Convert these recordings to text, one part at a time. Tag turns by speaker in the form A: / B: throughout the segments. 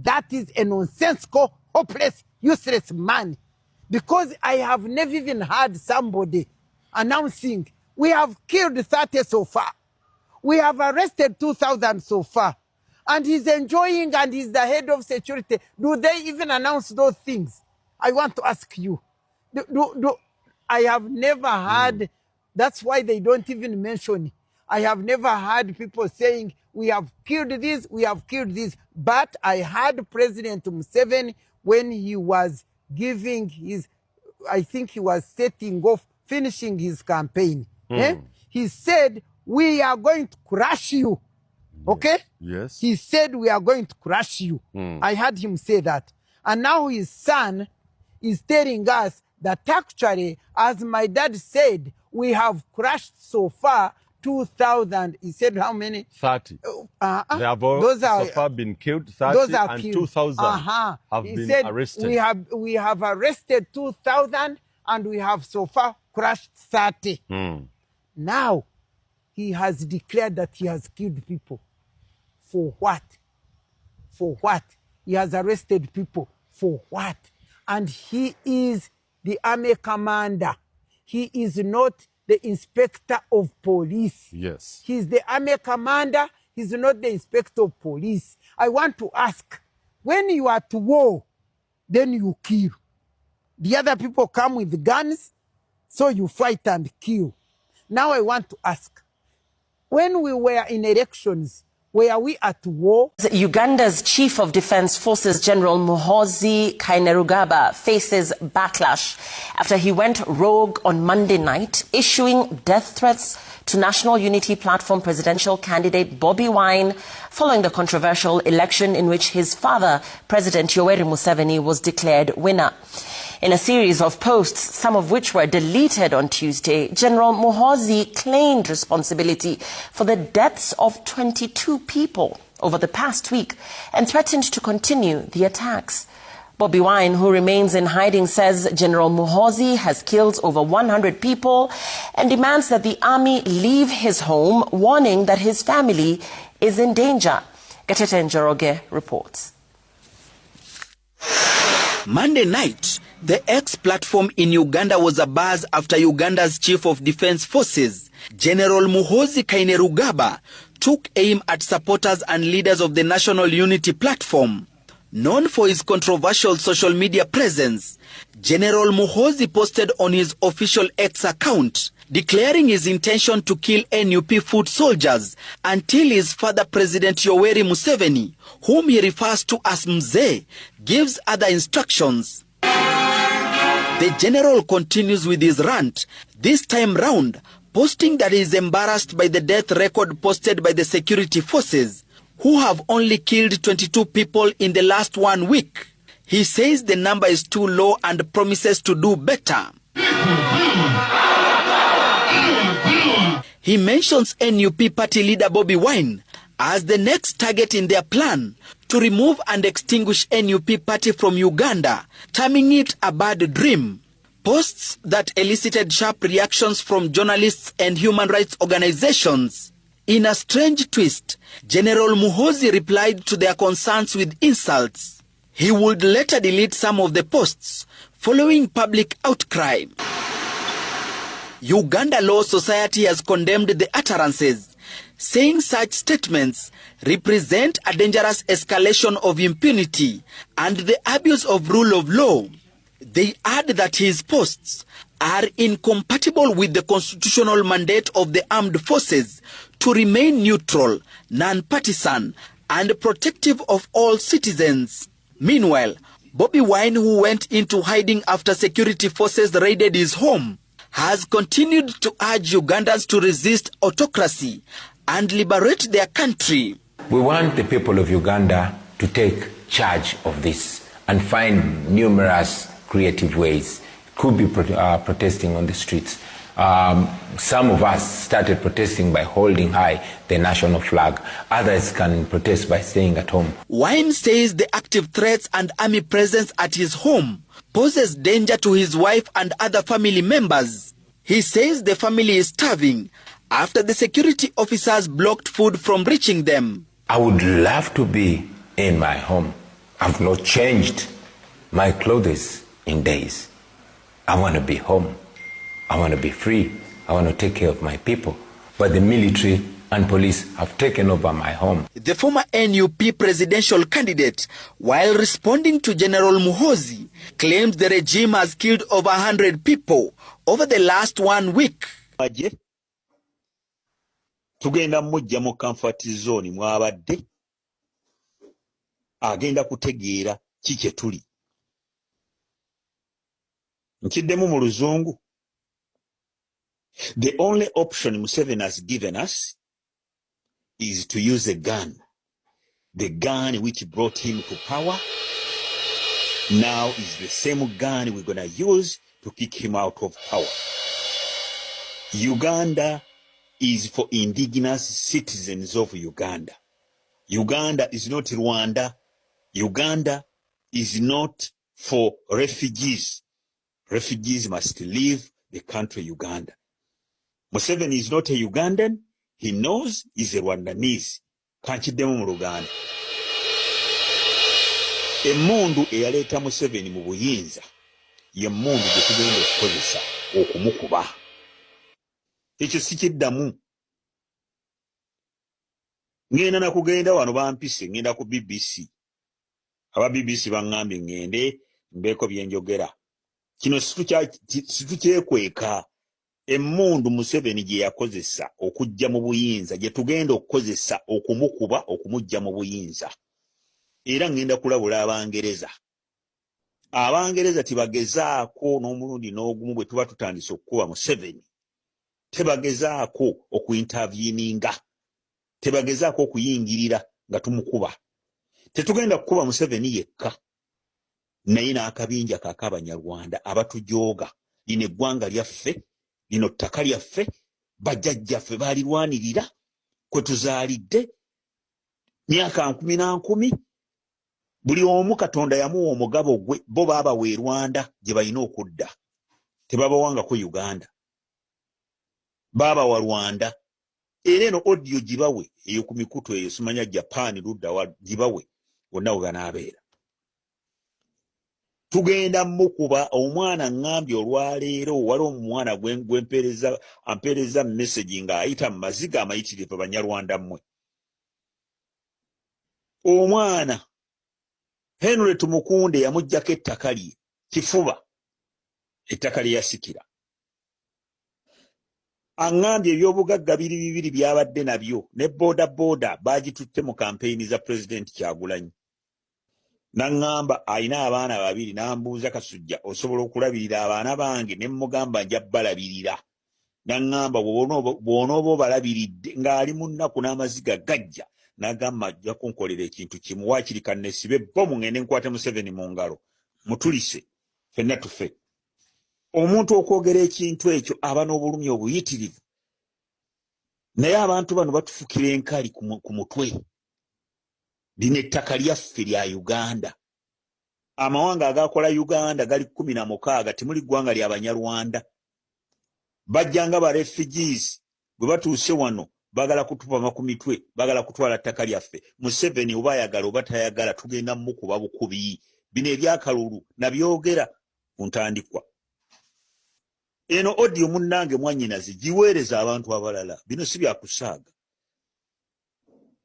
A: That is a nonsensical, hopeless, useless man. Because I have never even heard somebody announcing, we have killed 30 so far. We have arrested 2,000 so far. And he's enjoying and he's the head of security. Do they even announce those things? I want to ask you. I have never heard, that's why they don't even mention it. I have never heard people saying, we have killed this, we have killed this. But I heard President Museveni when he was giving his, I think he was setting off, finishing his campaign. He said, we are going to crush you. Okay?
B: Yes.
A: He said, we are going to crush you. I heard him say that. And now his son is telling us that actually, as my dad said, we have crushed so far 2,000. He said how many?
B: 30. They have so far been killed, 30,
A: those are
B: and
A: killed.
B: 2,000 have
A: he
B: been
A: said,
B: arrested.
A: We have arrested 2,000 and we have so far crushed 30. Now, he has declared that he has killed people. For what? For what? He has arrested people. For what? And he is the army commander. He is not the inspector of police.
B: Yes.
A: He's the army commander. He's not the inspector of police. I want to ask, when you are at war, then you kill. The other people come with guns, so you fight and kill. Now I want to ask, when we were in elections, were we at war?
C: Uganda's Chief of Defense Forces General Muhoozi Kainerugaba faces backlash after he went rogue on Monday night, issuing death threats to National Unity Platform presidential candidate Bobi Wine following the controversial election in which his father, President Yoweri Museveni, was declared winner. In a series of posts, some of which were deleted on Tuesday, General Muhoozi claimed responsibility for the deaths of 22 people over the past week and threatened to continue the attacks. Bobi Wine, who remains in hiding, says General Muhoozi has killed over 100 people and demands that the army leave his home, warning that his family is in danger. Gatete Njoroge reports.
D: Monday night, the X platform in Uganda was abuzz after Uganda's Chief of Defense Forces, General Muhoozi Kainerugaba, took aim at supporters and leaders of the National Unity Platform. Known for his controversial social media presence, General Muhoozi posted on his official X account, declaring his intention to kill NUP foot soldiers until his father, President Yoweri Museveni, whom he refers to as Mzee, gives other instructions. The general continues with his rant, this time round posting that he is embarrassed by the death record posted by the security forces, who have only killed 22 people in the last 1 week. He says the number is too low and promises to do better. He mentions NUP party leader Bobi Wine as the next target in their plan to remove and extinguish NUP party from Uganda, terming it a bad dream. Posts that elicited sharp reactions from journalists and human rights organizations. In a strange twist, General Muhoozi replied to their concerns with insults. He would later delete some of the posts following public outcry. Uganda Law Society has condemned the utterances, saying such statements represent a dangerous escalation of impunity and the abuse of rule of law. They add that his posts are incompatible with the constitutional mandate of the armed forces to remain neutral, non-partisan, and protective of all citizens. Meanwhile, Bobi Wine, who went into hiding after security forces raided his home, has continued to urge Ugandans to resist autocracy and liberate their country.
E: We want the people of Uganda to take charge of this and find numerous creative ways. Could be protesting on the streets. Some of us started protesting by holding high the national flag. Others can protest by staying at home.
D: Wine says the active threats and army presence at his home poses danger to his wife and other family members. He says the family is starving after the security officers blocked food from reaching them.
E: I would love to be in my home I've not changed my clothes in days. I want to be home. I want to be free. I want to take care of my people. But the military and police have taken over my home.
D: The former NUP presidential candidate, while responding to General Muhoozi, claimed the regime has killed over 100 people over the last 1 week.
F: Tugenda mujja mu comfort zone mwabadde agenda kutegeera kike tuli nkiddemu mu luzungu. The only option Museveni has given us is to use a gun. The gun which brought him to power now is the same gun we're going to use to kick him out of power. Uganda is for indigenous citizens of Uganda. Uganda is not Rwanda. Uganda is not for refugees. Refugees must leave the country Uganda. Museveni is not a Ugandan. He knows he's a Rwandanese. Kanchiddemu mu Luganda. Emmundu eyaleeta Museveni mu buyinza y'emmundu gye tugenda okukozesa okumukuba. Ekyo sikiddamu. Ngenda na kugenda wano bampise, ngenda ku BBC. Aba BBC baŋŋambye ngende mbeeko bye njogera. Kino situkyekweka. Emmundu Museveni gye yakozesa okujja mu buyinza gye tugenda okukozesa okumukuba okumujja mu buyinza. Era ngenda kulabula Abangereza. Abangereza tebagezaako n'omulundi n'ogumu bwe tuba tutandise okukuba Museveni. Tebagezaako okuinterveninga. Tebagezaako okuyingirira nga tumukuba. Tetugenda kukuba Museveni yekka. Naye n'akabinja k'Abanyarwanda abatujooga. Lino eggwanga lyaffe, lino ttaka lyaffe, bajjajjaffe baalirwanirira, kwe tuzaalidde, myaka 10 buli omu Katonda yamuwa omugabo gwe, bo baabawa e Rwanda gye balina okudda. Tebabawangako Uganda. Baabawa Rwanda. Era eno audio gibawe eyo ku mikutu eyo simanya Japan ludda wa gibawe wonna we banaabeera. Tugenda mukuba omwana ngambye olwaleero wali omwana ampeereza message ng'ayita mu maziga amayitirivu Banyarwanda mmwe. Omwana Henry Tumukunde yamuggyako ettaka lye kifuba, ettaka lye yasikira. Angambye ebyobugagga bibiri byabadde nabyo ne boda bagitutte mu kampeyini za President Kyagulanyi. Nangamba ayina abaana 2 nambuuza Kasujja osobola okulabirira abaana bange ne mmugamba nja balabirira. Nangamba bw'onooba balabiridde ng'ali mu nnaku n'amaziga gajja n'agamba ajja kunkolera ekintu kimu waakiri kannesibe bbomu ngende nkwate Museveni mu ngalo mutulise ffenna tufe. Omuntu okwogera ekintu ekyo aba n'obulumi obuyitirivu. Naye abantu bano batufukira enkali ku mutwe. Lino ettaka lyaffe lya Uganda. Amawanga agakola Uganda gali 16 temuli ggwanga lya Banyarwanda. Bajjanga ba refugees bwe batuuse wano bagala kutupama ku mitwe, bagala kutwala ttaka lyaffe. Museveni oba ayagala oba tayagala tugenda mukuba bukubi. Bino ebyakalulu nabyogera ku ntandikwa. Eno audio munnange mwannyinazi giweereza abantu abalala. Bino si byakusaaga.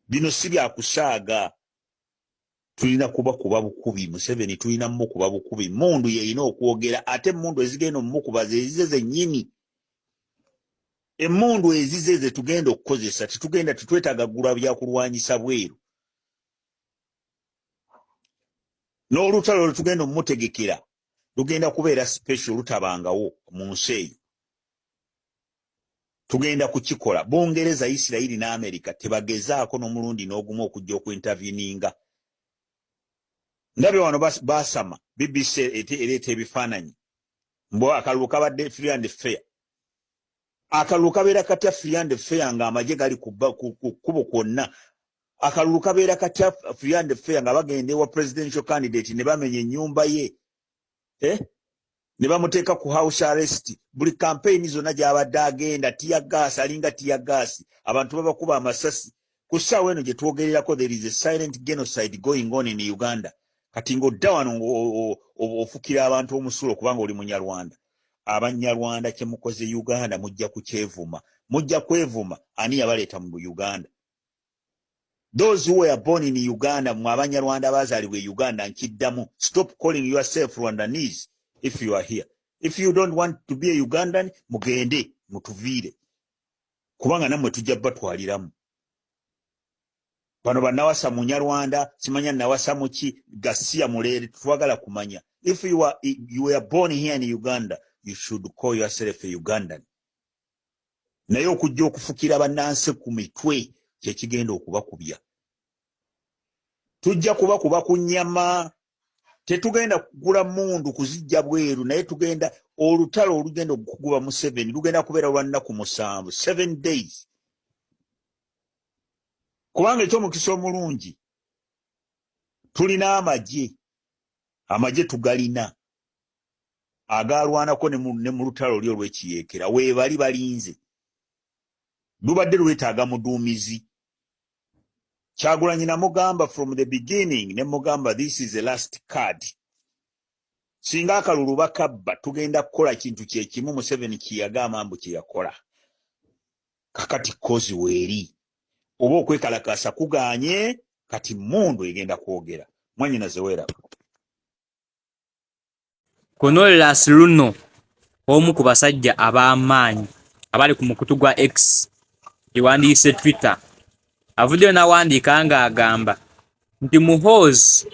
F: Bino si byakusaaga. Tulina kuba bukubi. Museveni tulina mukuba bukubi. Mundu yeyina okwogera ate mundu ezigenda omukuba zezize zennyini. Emmundu ezize ze tugenda okukozesa tetugenda tetwetaaga ggula byakulwanyisa bweru. N'olutalo olutugenda omumutegekera lugenda kubeera special lutabangawo mu nsi eyo. Tugenda kukikola. Bungereza, Isirayiri n'Amerika tebagezaako n'omulundi n'ogumu okujja okuinterveninga. Ndabye wano basama BBC ereeta ebifaananyi. Mbo akalulu kabadde free and fair. Akalulu kabeera katya free and fair ng'amagye gali ku kkubo kwonna. Akalulu kabeera katya free and fair nga bagenda ewa presidential candidate ne bamenya ennyumba ye. Ne bamuteeka ku house arrest. Buli campaign zonna gy'abadde agenda tiyagaasi alinga tiyagaasi. Abantu babakuba amasasi. Ku ssaawa eno gye twogererako there is a silent genocide going on in Uganda. kati ng'odda wano ofukira abantu omusulo kubanga oli munyarwanda. Abanyarwanda kye mukoze Uganda mujja kukyevuma. Mujja kwevuma ani yabaleeta mu Uganda. Those who were born in Uganda, mwe abanyarwanda abazaalibwa Uganda nkiddamu, stop calling yourself Rwandanese if you are here. If you don't want to be a Ugandan, mugende mutuviire. Kubanga nammwe tujja batwaliramu. Bano bannawasa munyarwanda, simanya nawasa muki, Gasiya Mulere, twagala kumanya. If you were born here in Uganda, you should call yourself a Ugandan. Naye okujja okufukira bannansi ku mitwe kye kigenda okubakubya. Tujja kubakuba ku nnyama. Tetugenda kugula mundu kuzijja bweru, naye tugenda olutalo olugenda okukuguba Museveni lugenda kubeera lwa nnaku 7, 7 days. Kubanga eky'omukisa omulungi tulina amagye tugalina agalwanako ne mu lutalo oli olw'ekiyeekera weebali balinze. Lubadde lwetaaga muduumizi. Kyagulanyi namugamba from the beginning, ne mugamba this is the last card. Singa akalulu bakabba tugenda kukola kintu kye kimu Museveni kiyagamba mbu kye yakola. Kakati kozi weeri. Oba okwekalakaasa kugaanye kati mundu egenda kwogera. Mwanyina Zewera.
G: Konolas luno omu ku basajja ab'amaanyi abali ku mukutu gwa X ewandiise Twitter avuddeyo n'awandiika ng'agamba nti Muhoozi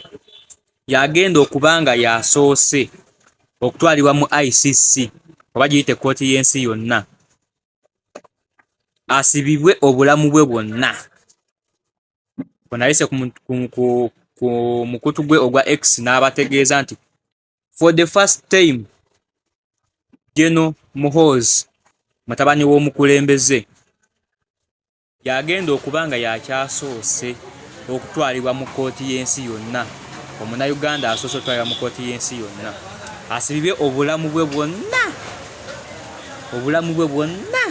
G: yagenda okubanga yasoose okutwalibwa mu ICC oba giyite kkooti y'ensi yonna asibibwe obulamu bwe bwonna. Bonayise ku mukutu gwe ogwa X n'abategeeza nti for the first time General Muhoozi mutabani w'omukulembeze yagenda okubanga yakyasoose okutwalibwa mu kkooti y'ensi yonna. Omunnayuganda asoose okutwalibwa mu kkooti y'ensi yonna asibibwe obulamu bwe bwonna. Obulamu bwe bwonna.